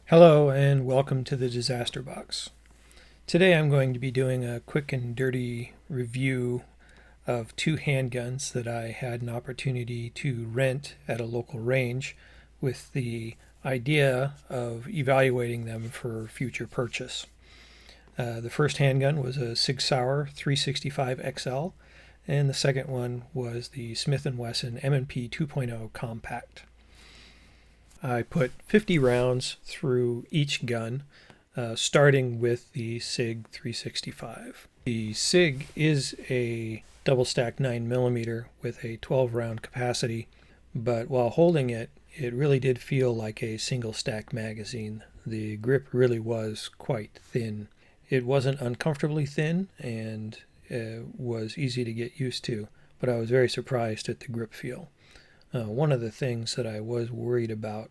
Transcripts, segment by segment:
Hello and welcome to the Disaster Box. Today I'm going to be doing a quick and dirty review of two handguns that I had an opportunity to rent at a local range with the idea of evaluating them for future purchase. The first handgun was a Sig Sauer 365 XL, and the second one was the Smith and Wesson M&P 2.0 Compact. I put 50 rounds through each gun, starting with the Sig 365. The Sig is a double stack 9mm with a 12 round capacity, but while holding it, it really did feel like a single stack magazine. The grip really was quite thin. It wasn't uncomfortably thin and was easy to get used to, but I was very surprised at the grip feel. One of the things that I was worried about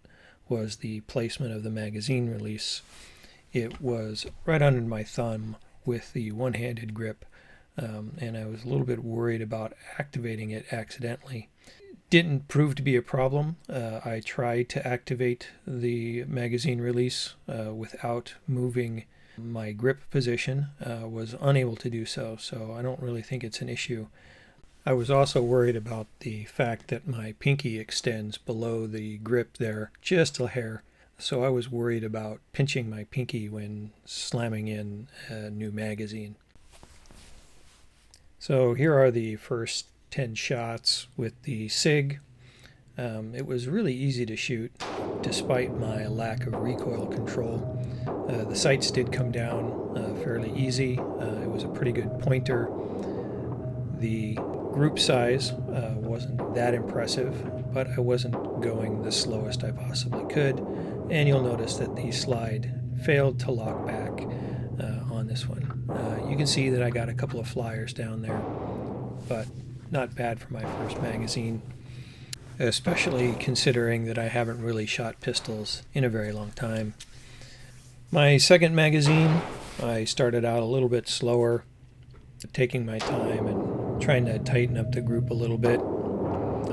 was the placement of the magazine release. It was right under my thumb with the one-handed grip, and I was a little bit worried about activating it accidentally. Didn't prove to be a problem. I tried to activate the magazine release without moving my grip position, was unable to do so, so I don't really think it's an issue. I was also worried about the fact that my pinky extends below the grip there just a hair, so I was worried about pinching my pinky when slamming in a new magazine. So here are the first 10 shots with the Sig. It was really easy to shoot despite my lack of recoil control. The sights did come down fairly easy. It was a pretty good pointer. The group size wasn't that impressive, but I wasn't going the slowest I possibly could, and you'll notice that the slide failed to lock back on this one. You can see that I got a couple of flyers down there, but not bad for my first magazine, especially considering that I haven't really shot pistols in a very long time. My second magazine, I started out a little bit slower, taking my time and trying to tighten up the group a little bit.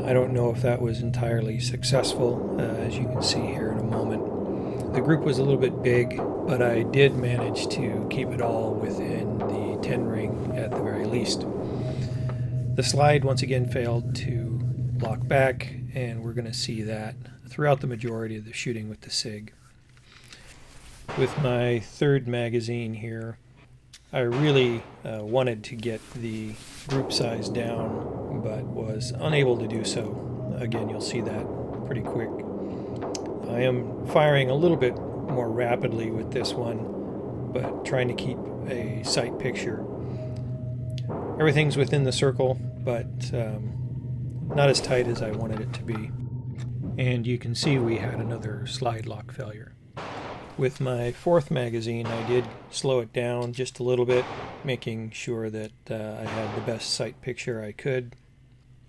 I don't know if that was entirely successful, as you can see here in a moment. The group was a little bit big, but I did manage to keep it all within the 10 ring at the very least. The slide once again failed to lock back, and we're going to see that throughout the majority of the shooting with the Sig. With my third magazine here, I really wanted to get the group size down, but was unable to do so. Again, you'll see that pretty quick. I am firing a little bit more rapidly with this one, but trying to keep a sight picture. Everything's within the circle, but not as tight as I wanted it to be. And you can see we had another slide lock failure. With my fourth magazine, I did slow it down just a little bit, making sure that I had the best sight picture I could.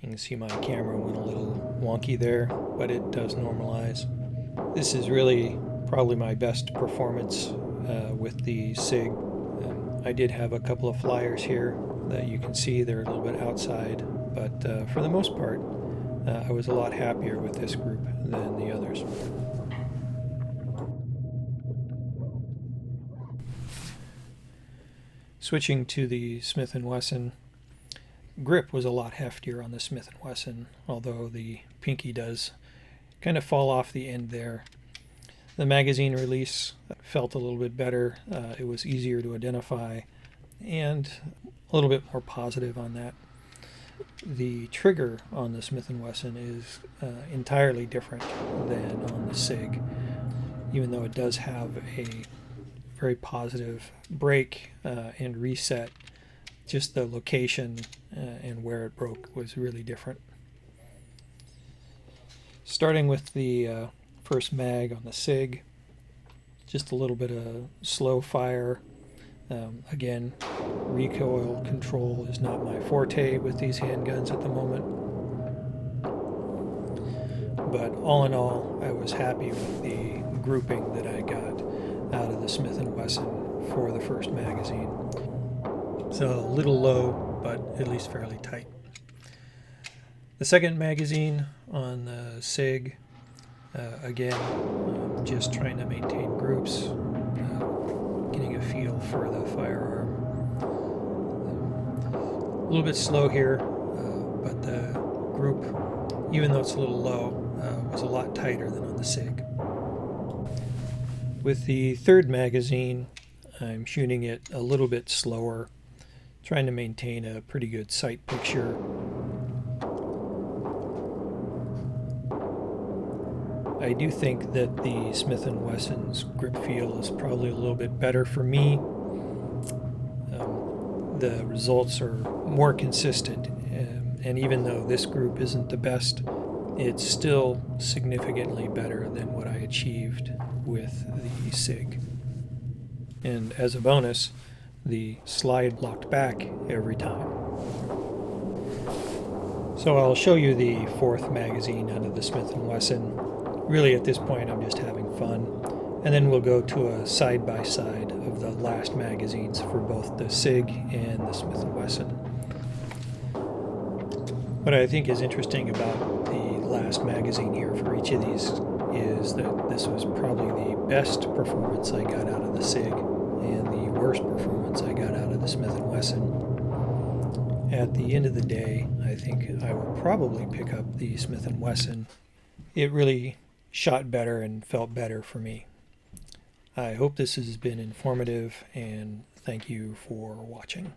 You can see my camera went a little wonky there, but it does normalize. This is really probably my best performance with the Sig. I did have a couple of flyers here that you can see. They're a little bit outside, but for the most part, I was a lot happier with this group than the others. Switching to the Smith and Wesson, grip was a lot heftier on the Smith and Wesson, although the pinky does kind of fall off the end there. The magazine release felt a little bit better. It was easier to identify and a little bit more positive on that. The trigger on the Smith and Wesson is entirely different than on the Sig, even though it does have a very positive break and reset. Just the location and where it broke was really different. Starting with the first mag on the Sig, just a little bit of slow fire. Again, recoil control is not my forte with these handguns at the moment. But all in all, I was happy with the grouping that I got out of the Smith and Wesson for the first magazine. So a little low, but at least fairly tight. The second magazine on the Sig, again, just trying to maintain groups, getting a feel for the firearm. A little bit slow here, but the group, even though it's a little low, was a lot tighter than on the Sig. With the third magazine, I'm shooting it a little bit slower, trying to maintain a pretty good sight picture. I do think that the Smith and Wesson's grip feel is probably a little bit better for me. The results are more consistent, and even though this group isn't the best, it's still significantly better than what I achieved with the Sig. And as a bonus, the slide locked back every time. So I'll show you the fourth magazine out of the Smith and Wesson. Really at this point I'm just having fun. And then we'll go to a side-by-side of the last magazines for both the Sig and the Smith and Wesson. What I think is interesting about the last magazine here for each of these is that this was probably the best performance I got out of the Sig and the worst performance I got out of the Smith and Wesson. At the end of the day, I think I will probably pick up the Smith and Wesson. It really shot better and felt better for me. I hope this has been informative, and thank you for watching.